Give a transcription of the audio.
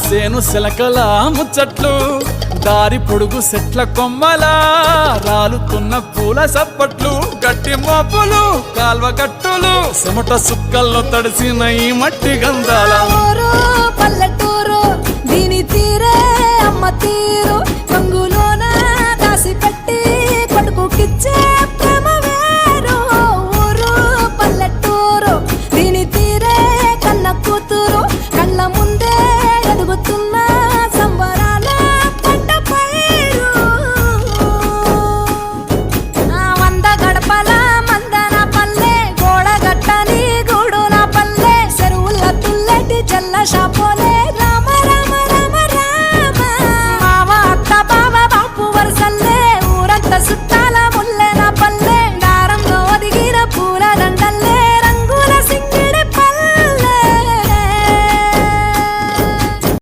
సేను శిలకల ముచ్చట్లు దారి పొడుగు సెట్ల కొమ్మలా రాలుతున్న పూల సప్పట్లు గట్టి మోపులు కాల్వ గట్టులు చెమట సుక్కల్లో తడిసిన ఈ మట్టి గంధాల పల్లెటూరు దీని తీరే అమ్మ తీరు కంగులోన దాసి పెట్టి కొడుకుకిచ్చే ప్రేమ వేరు ఊరు పల్లెటూరు దీని తీరే కన్న కూతురు కళ్ళ ముందే ఎదుగుతుంది